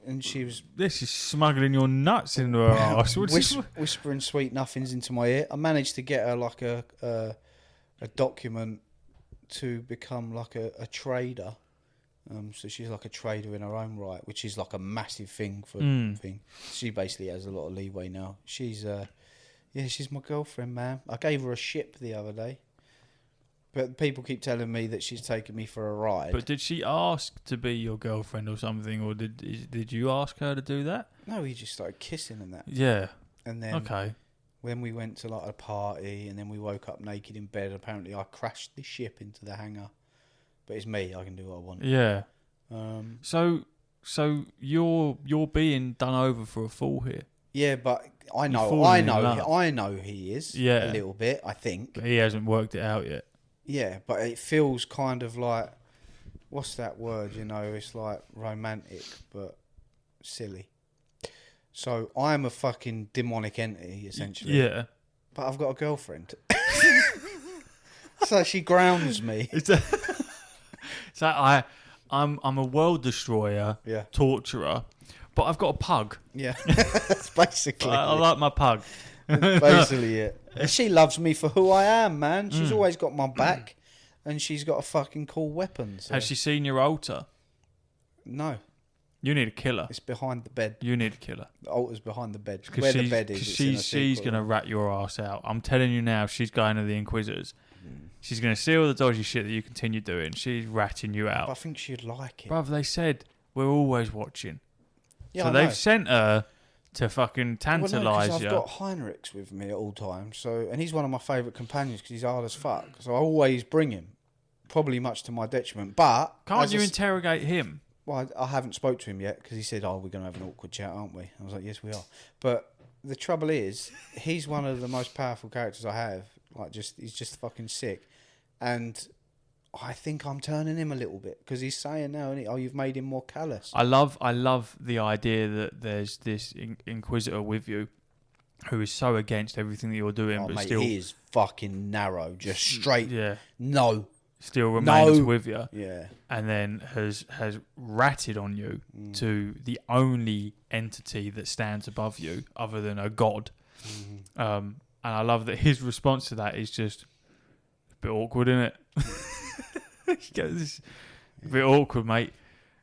And she was... This is smuggling your nuts into her arse. Whispering sweet nothings into my ear. I managed to get her like a document to become like a trader. So she's like a trader in her own right, which is like a massive thing for thing. She basically has a lot of leeway now. She's she's my girlfriend, man. I gave her a ship the other day, but people keep telling me that she's taking me for a ride. But did she ask to be your girlfriend or something, or did you ask her to do that? No, we just started kissing and that. Yeah. And then when we went to like a party, and then we woke up naked in bed, apparently I crashed the ship into the hangar. But it's me. I can do what I want. Yeah. So you're being done over for a fool here. Yeah, but I know he is. Yeah. A little bit, I think. But he hasn't worked it out yet. Yeah, but it feels kind of like, what's that word? It's like romantic, but silly. So I am a fucking demonic entity, essentially. Yeah. But I've got a girlfriend. So she grounds me. So I'm a world destroyer, torturer, but I've got a pug. Yeah, that's basically. I like my pug. That's basically it. And she loves me for who I am, man. She's always got my back, and she's got a fucking cool weapon. So. Has she seen your altar? No. You need a killer. It's behind the bed. You need a killer. The altar's behind the bed. Where the bed is. She's going to rat your ass out. I'm telling you now, she's going to the Inquisitors. She's going to see all the dodgy shit that you continue doing. She's ratting you out. But I think she'd like it. Bruv, they said, we're always watching. Yeah, so they've sent her to fucking tantalise you. I've got Heinrichs with me at all times. And he's one of my favourite companions because he's hard as fuck. So I always bring him. Probably much to my detriment. But... Can't you interrogate him? Well, I haven't spoke to him yet because he said, we're going to have an awkward chat, aren't we? I was like, yes, we are. But the trouble is, he's one of the most powerful characters I have. He's just fucking sick. And I think I'm turning him a little bit because he's saying now, you've made him more callous. I love the idea that there's this Inquisitor with you who is so against everything that you're doing, but mate, still... he is fucking narrow, just straight. Yeah. No. Still remains with you. Yeah. And then has ratted on you to the only entity that stands above you other than a god. And I love that his response to that is just a bit awkward, isn't it? He goes, a bit awkward, mate.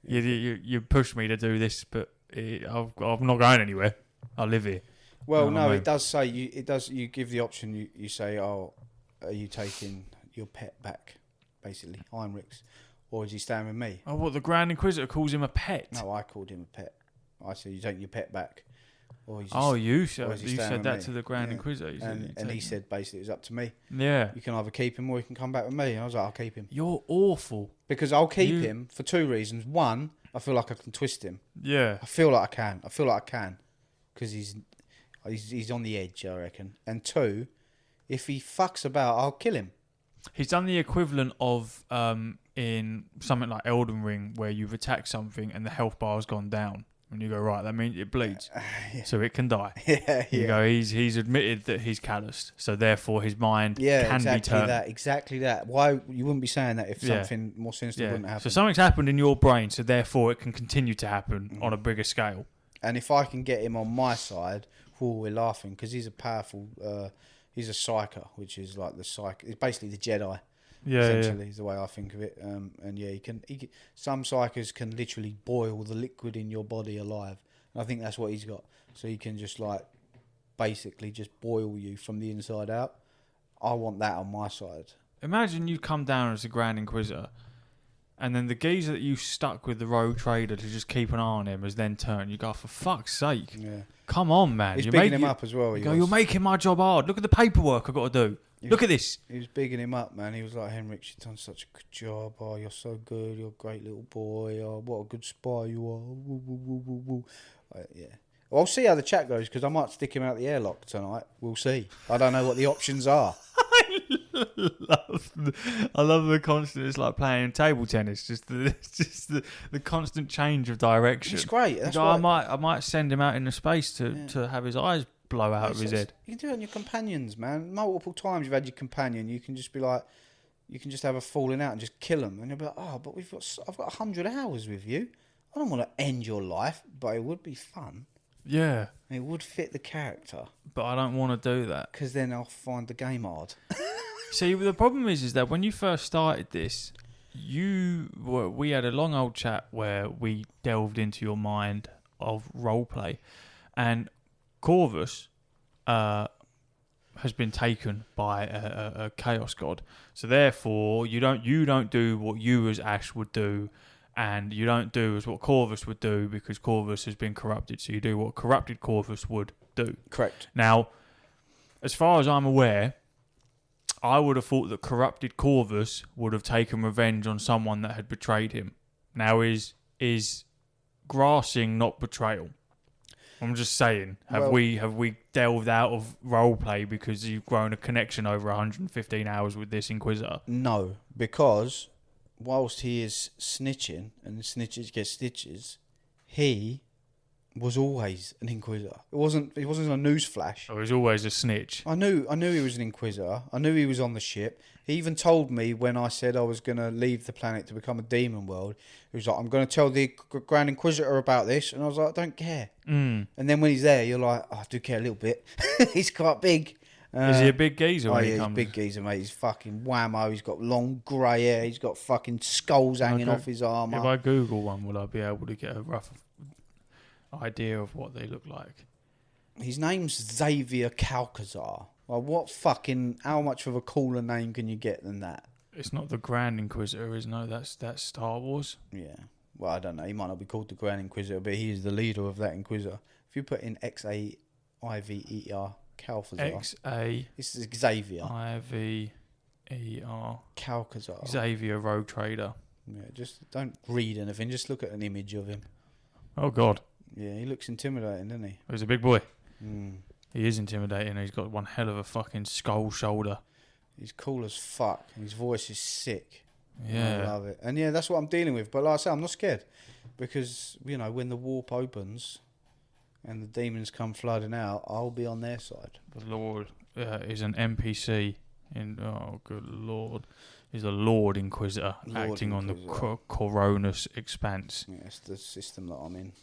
You pushed me to do this, but I'm not going anywhere. I live here. Well, no, it does say you give the option. You say, are you taking your pet back? Basically, Heinrichs, or is he staying with me? Oh, what, the Grand Inquisitor calls him a pet? No, I called him a pet. I said, you take your pet back. Or you said that to the Grand Inquisitor. And he said, basically, it's up to me. Yeah. You can either keep him or you can come back with me. And I was like, I'll keep him. You're awful. Because I'll keep him for two reasons. One, I feel like I can twist him. Yeah. I feel like I can. Because he's on the edge, I reckon. And two, if he fucks about, I'll kill him. He's done the equivalent of in something like Elden Ring, where you've attacked something and the health bar's gone down, and you go, right, that means it bleeds, so it can die. You go, he's admitted that he's calloused, so therefore his mind can be turned. Exactly that. Why you wouldn't be saying that if something more sinister wouldn't happen? So something's happened in your brain, so therefore it can continue to happen on a bigger scale. And if I can get him on my side, we're laughing because he's a powerful. He's a psyker, which is like it's basically the Jedi. Essentially, is the way I think of it. And he can. Some psychers can literally boil the liquid in your body alive. And I think that's what he's got. So he can just basically just boil you from the inside out. I want that on my side. Imagine you come down as a Grand Inquisitor, and then the geezer that you stuck with the rogue trader to just keep an eye on him has then turned. You go, for fuck's sake. Yeah. Come on, man. He's bigging him up as well. You're making my job hard. Look at the paperwork I've got to do. Look at this. He was bigging him up, man. He was like, Henrik, you've done such a good job. Oh, you're so good. You're a great little boy. Oh, what a good spy you are. Woo, woo, woo, woo, woo. Yeah. Well, I'll see how the chat goes because I might stick him out the airlock tonight. We'll see. I don't know what the options are. I love the constant. It's like playing table tennis. Just the constant change of direction. It's great. That's I might send him out into space to have his eyes blow out of his head. You can do it on your companions, man. Multiple times you've had your companion. You can just be like, you can just have a falling out and just kill them, and you'll be like, oh, but I've got 100 hours with you. I don't want to end your life, but it would be fun. Yeah. It would fit the character. But I don't want to do that. Because then I'll find the game hard. See, the problem is that when you first started this, we had a long old chat where we delved into your mind of roleplay, and Corvus has been taken by a chaos god. So therefore, you don't do what you as Ash would do, and you don't do as what Corvus would do because Corvus has been corrupted. So you do what corrupted Corvus would do. Correct. Now, as far as I'm aware, I would have thought that corrupted Corvus would have taken revenge on someone that had betrayed him. Now, is grassing not betrayal? I'm just saying. Have we delved out of roleplay because you've grown a connection over 115 hours with this Inquisitor? No, because whilst he is snitching and snitches get stitches, he was always an Inquisitor. He wasn't a newsflash. Oh, he was always a snitch. I knew he was an Inquisitor. I knew he was on the ship. He even told me when I said I was going to leave the planet to become a demon world, he was like, I'm going to tell the Grand Inquisitor about this. And I was like, I don't care. And then when he's there, you're like, oh, I do care a little bit. He's quite big. Is he a big geezer when he he's comes? a big geezer, mate. He's fucking whammo. He's got long grey hair. He's got fucking skulls hanging off his armour. If I Google one, will I be able to get a rough idea of what they look like? His name's Xavier Calcazar. Well, how much of a cooler name can you get than that? It's not the Grand Inquisitor, is no? That's Star Wars. Yeah. Well, I don't know. He might not be called the Grand Inquisitor, but he is the leader of that Inquisitor. If you put in Xavier Calcazar, this is Xavier Iver Calcazar. Xavier Rogue Trader. Yeah, just don't read anything. Just look at an image of him. Oh God. Yeah, he looks intimidating, doesn't he? He's a big boy. Mm. He is intimidating. He's got one hell of a fucking skull shoulder. He's cool as fuck. And his voice is sick. Yeah. I love it. And yeah, that's what I'm dealing with. But like I say, I'm not scared. Because, when the warp opens and the demons come flooding out, I'll be on their side. The Lord is an NPC in... Oh, good Lord. He's a Lord Inquisitor acting on the Coronus Expanse. Yeah, it's the system that I'm in.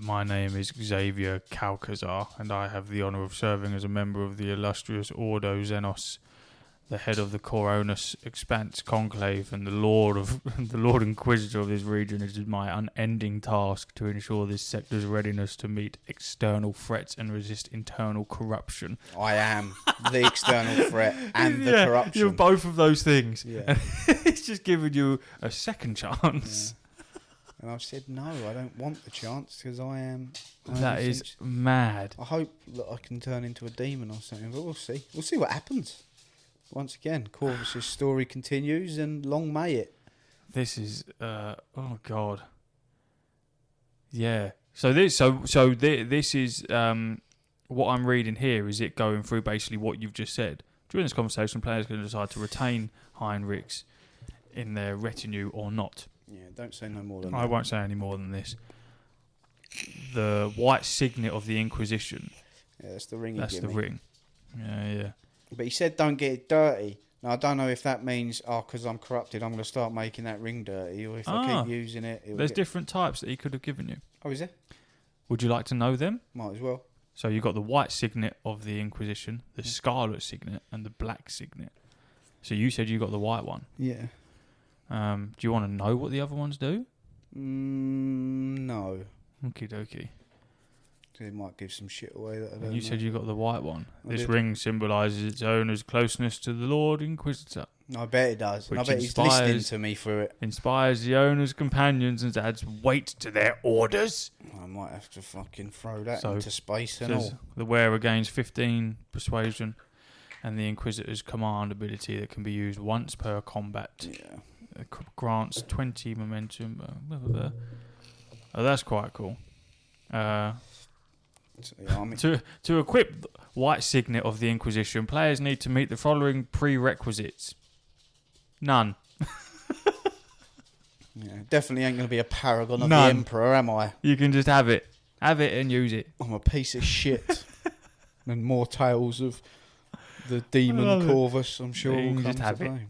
My name is Xavier Calcazar, and I have the honour of serving as a member of the illustrious Ordo Xenos, the head of the Coronus Expanse Conclave, and the Lord Inquisitor of this region. It is my unending task to ensure this sector's readiness to meet external threats and resist internal corruption. I am the external threat and the corruption. You're both of those things. Yeah. It's just giving you a second chance. Yeah. And I've said, no, I don't want the chance because I am... That is mad. I hope that I can turn into a demon or something, but we'll see. We'll see what happens. Once again, Corvus's story continues, and long may it. This is... oh, God. Yeah. So this is... what I'm reading here is it going through basically what you've just said. During this conversation, players can decide to retain Heinrichs in their retinue or not. Yeah, don't say no more than that. I won't say any more than this. The white signet of the Inquisition. Yeah, that's the ring. That's the ring. Yeah. But he said don't get it dirty. Now, I don't know if that means, because I'm corrupted, I'm going to start making that ring dirty, or if I keep using it... There's different types that he could have given you. Oh, is there? Would you like to know them? Might as well. So you've got the white signet of the Inquisition, the scarlet signet, and the black signet. So you said you got the white one. Yeah. Do you want to know what the other ones do? No. Okie dokie. It might give some shit away that I don't know. You said you got the white one. This ring symbolises its owner's closeness to the Lord Inquisitor. I bet it does. And I bet he's listening to me through it. Inspires the owner's companions and adds weight to their orders. I might have to fucking throw that into space and all. The wearer gains 15 persuasion and the Inquisitor's command ability that can be used once per combat. Yeah. It grants 20 momentum. Blah, blah, blah. Oh, that's quite cool. To equip White Signet of the Inquisition, players need to meet the following prerequisites. None. Yeah, definitely ain't going to be a paragon of the Emperor, am I? You can just have it. Have it and use it. I'm a piece of shit. And more tales of the demon Corvus, I'm sure, will come to play.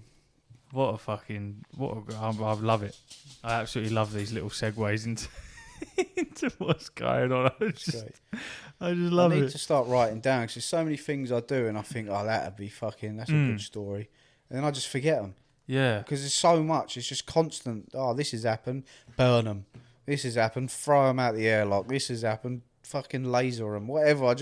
I love it. I absolutely love these little segues into into what's going on. I just love it. I need to start writing down because there's so many things I do and I think, that's a good story. And then I just forget them. Yeah. Because there's so much. It's just constant. Oh, this has happened. Burn them. This has happened. Throw them out the airlock. This has happened. Fucking laser them. Whatever.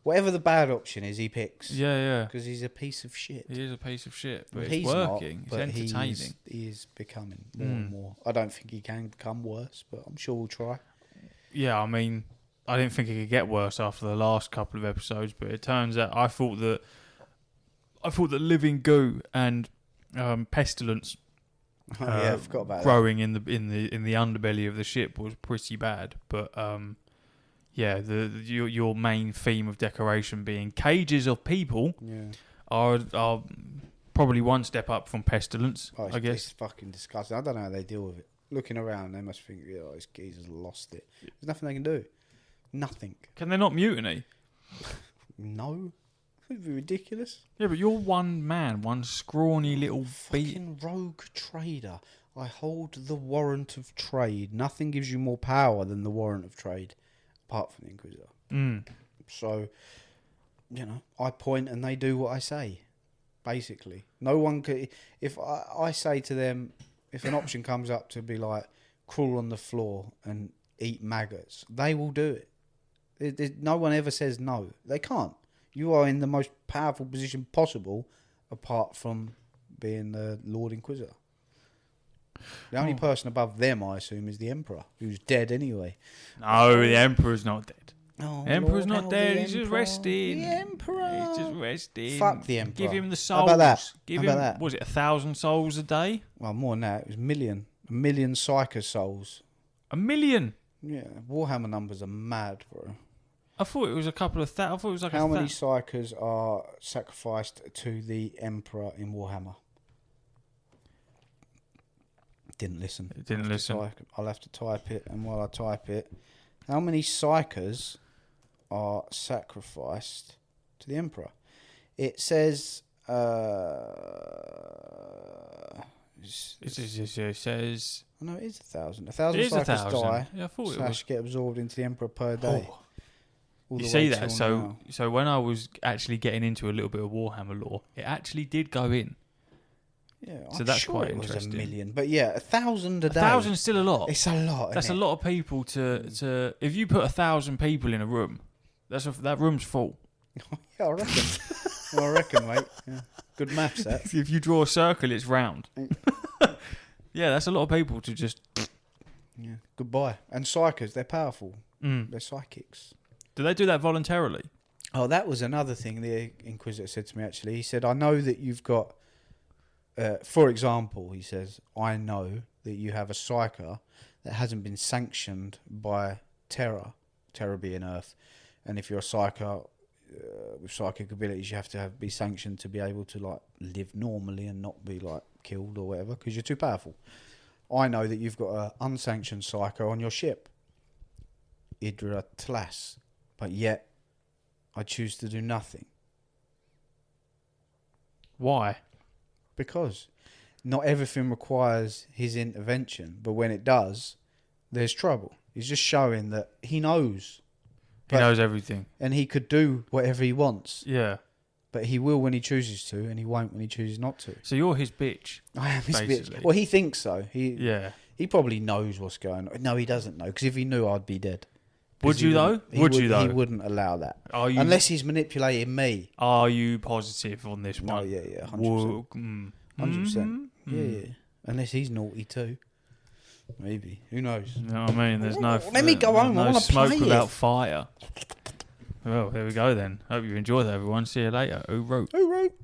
Whatever the bad option is, he picks. Yeah. Because he's a piece of shit. He is a piece of shit, but he's it's working. Not, it's entertaining. He is becoming more and more. I don't think he can become worse, but I'm sure we'll try. Yeah, I mean, I didn't think it could get worse after the last couple of episodes, but it turns out I thought that Living Goo and Pestilence I forgot about growing in the underbelly of the ship was pretty bad, but your main theme of decoration being cages of people are probably one step up from Pestilence. I guess it's fucking disgusting. I don't know how they deal with it. Looking around, they must think, this geezer's lost it. There's nothing they can do. Nothing. Can they not mutiny? No. It'd be ridiculous. Yeah, but you're one man, one scrawny little fucking rogue trader. I hold the warrant of trade. Nothing gives you more power than the warrant of trade, apart from the Inquisitor. So, I point and they do what I say. Basically, no one could. If I say to them, if an option comes up to be like crawl on the floor and eat maggots, they will do it. No one ever says no. They can't. You are in the most powerful position possible, apart from being the Lord Inquisitor. The only person above them, I assume, is the Emperor, who's dead anyway. No, the Emperor's not dead. Oh, the Emperor's Lord, not dead. He's Emperor. just resting. The Emperor. He's just resting. Fuck the Emperor. Give him the souls. How about that? Give How about him, that? was it 1,000 souls a day? Well, more than that. It was a million Psyker souls. 1 million? Yeah, Warhammer numbers are mad, bro. I thought it was a couple of I thought it was like how many Psykers are sacrificed to the Emperor in Warhammer? Didn't listen. I'll have to type it, and while I type it, how many Psykers are sacrificed to the Emperor? It says. It says. Oh, no, it is 1,000. 1,000 Psykers die. Yeah, I thought / get absorbed into the Emperor per day. Oh. You see that? So when I was actually getting into a little bit of Warhammer lore, it actually did go in. Yeah, so that's quite interesting. Was a million, but 1,000 a day. 1,000's still a lot. It's a lot. That's a lot of people to. If you put 1,000 people in a room, that room's full. Yeah, I reckon, mate. Yeah. Good maths, that. If you draw a circle, it's round. Yeah, that's a lot of people to just. Yeah, goodbye. And psychers, they're powerful. They're psychics. Do they do that voluntarily? Oh, that was another thing the Inquisitor said to me, actually. He said, I know that you've got, for example, he says, I know that you have a psyker that hasn't been sanctioned by Terra being Earth. And if you're a psyker with psychic abilities, you have to be sanctioned to be able to live normally and not be killed or whatever, because you're too powerful. I know that you've got an unsanctioned psyker on your ship, Idra Tlas, but yet I choose to do nothing. Why? Because not everything requires his intervention, but when it does, there's trouble. He's just showing that he knows. He knows everything. And he could do whatever he wants. Yeah. But he will when he chooses to, and he won't when he chooses not to. So you're his bitch. I am his bitch. Well, he thinks so. He probably knows what's going on. No, he doesn't know, because if he knew, I'd be dead. Would you though? He wouldn't allow that. Unless he's manipulating me. Are you positive on this one? Oh, yeah, 100%. 100%. Yeah. Unless he's naughty too. Maybe. Who knows? You know what I mean? There's no... Let me go home. I want to play smoke without fire. Well, there we go then. Hope you enjoyed that, everyone. See you later. Who wrote?